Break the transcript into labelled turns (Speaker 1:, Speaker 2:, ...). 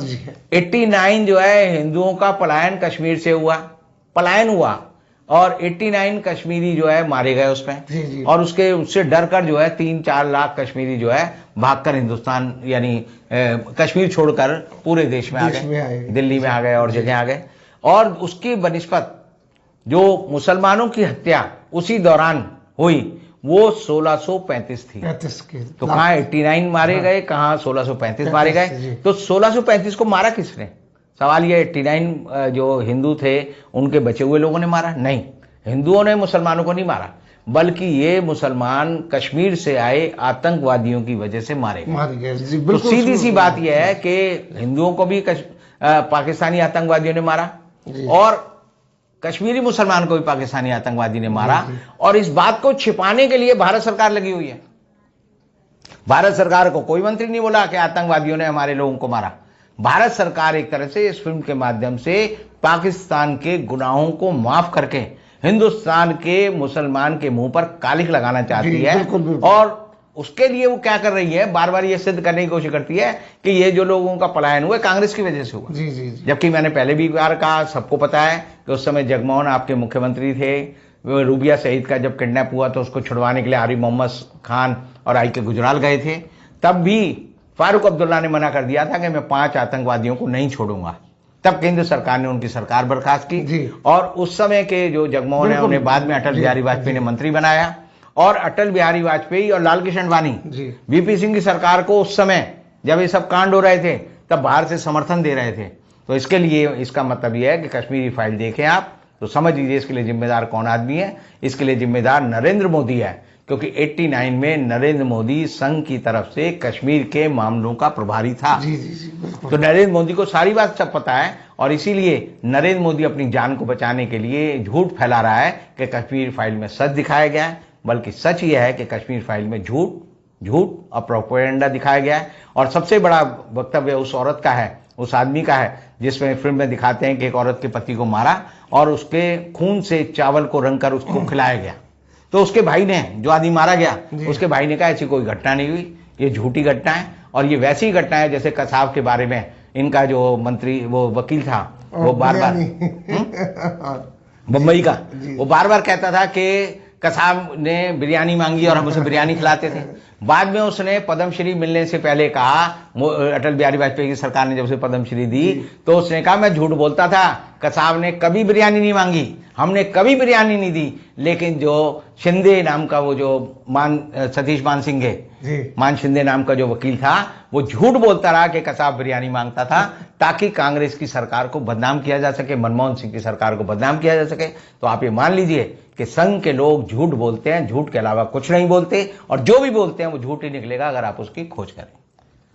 Speaker 1: जी।
Speaker 2: 89 जो है हिंदुओं का पलायन कश्मीर से हुआ, पलायन हुआ, और 89 कश्मीरी जो है मारे गए उसमें।
Speaker 1: जी।
Speaker 2: और उससे डर कर जो है 3-4 लाख कश्मीरी जो है भागकर हिंदुस्तान यानी कश्मीर छोड़कर पूरे देश में आ गए, दिल्ली में आ गए और जगह आ गए। और उसकी बनिस्बत जो मुसलमानों की हत्या उसी दौरान हुई वो 1635 थी। तो कहाँ 89 मारे गए, कहाँ 1635 मारे गए। तो 1635 को मारा किसने? सवाल ये 89 जो हिंदू थे उनके बचे हुए लोगों ने मारा? नहीं, हिंदुओं ने मुसलमानों को नहीं मारा, बल्कि ये मुसलमान कश्मीर से आए आतंकवादियों की वजह से मारे गए। तो सीधी सी बात यह है कि हिंदुओं को भी पाकिस्तानी आतंकवादियों ने मारा और कश्मीरी मुसलमान को भी पाकिस्तानी आतंकवादी ने मारा। और इस बात को छिपाने के लिए भारत सरकार लगी हुई है। भारत सरकार को कोई मंत्री नहीं बोला कि आतंकवादियों ने हमारे लोगों को मारा। भारत सरकार एक तरह से इस फिल्म के माध्यम से पाकिस्तान के गुनाहों को माफ करके हिंदुस्तान के मुसलमान के मुंह पर कालिख लगाना चाहती है। और उसके लिए वो क्या कर रही है, बार बार ये सिद्ध करने की कोशिश करती है कि ये जो लोगों का पलायन हुआ कांग्रेस की वजह से हुआ। जी। जबकि मैंने पहले भी बार कहा, सबको पता है कि उस समय जगमोहन आपके मुख्यमंत्री थे। रूबिया शहीद का जब किडनैप हुआ तो उसको छुड़वाने के लिए आरिफ मोहम्मद खान और आई के गुजराल गए थे। तब भी फारूक अब्दुल्ला ने मना कर दिया था कि मैं 5 आतंकवादियों को नहीं छोड़ूंगा। तब केंद्र सरकार ने उनकी सरकार बर्खास्त की और उस समय के जो जगमोहन है उन्हें बाद में अटल बिहारी वाजपेयी ने मंत्री बनाया। और अटल बिहारी वाजपेयी और लाल कृष्ण आडवाणी वीपी सिंह की सरकार को उस समय जब ये सब कांड हो रहे थे तब बाहर से समर्थन दे रहे थे। तो इसके लिए इसका मतलब यह है कि कश्मीरी फाइल देखें आप तो समझ लीजिए इसके लिए जिम्मेदार कौन आदमी है। इसके लिए जिम्मेदार नरेंद्र मोदी है, क्योंकि 89 में नरेंद्र मोदी संघ की तरफ से कश्मीर के मामलों का प्रभारी था। जी, तो नरेंद्र मोदी को सारी बात सब पता है और इसीलिए नरेंद्र मोदी अपनी जान को बचाने के लिए झूठ फैला रहा है कि कश्मीर फाइल में सच दिखाया गया है, बल्कि सच यह है कि कश्मीर फाइल में झूठ और प्रोपेगेंडा दिखाया गया है। और सबसे बड़ा वक्तव्य उस औरत का है, उस आदमी का है, जिसमें फिल्म में दिखाते हैं कि एक औरत के पति को मारा और उसके खून से चावल को रंग कर उसको खिलाया गया। तो उसके भाई ने, जो आदमी मारा गया, उसके भाई ने कहा ऐसी कोई घटना नहीं हुई, ये झूठी घटना है। और ये वैसी घटना है जैसे कसाब के बारे में इनका जो मंत्री वो वकील था वो बार बार बम्बई का वो बार बार कहता था कि कसाब ने बिरयानी मांगी और हम उसे बिरयानी खिलाते थे। बाद में उसने पद्मश्री मिलने से पहले कहा, अटल बिहारी वाजपेयी की सरकार ने जब उसे पद्मश्री दी तो उसने कहा मैं झूठ बोलता था, कसाब ने कभी बिरयानी नहीं मांगी, हमने कभी बिरयानी नहीं दी। लेकिन जो शिंदे नाम का वो जो सतीश मान सिंह मान शिंदे नाम का जो वकील था वो झूठ बोलता रहा कि कसाब बिरयानी मांगता था ताकि कांग्रेस की सरकार को बदनाम किया जा सके, मनमोहन सिंह की सरकार को बदनाम किया जा सके। तो आप ये मान लीजिए कि संघ के लोग झूठ बोलते हैं, झूठ के अलावा कुछ नहीं बोलते और जो भी बोलते हैं वो झूठ ही निकलेगा अगर आप उसकी खोज करें।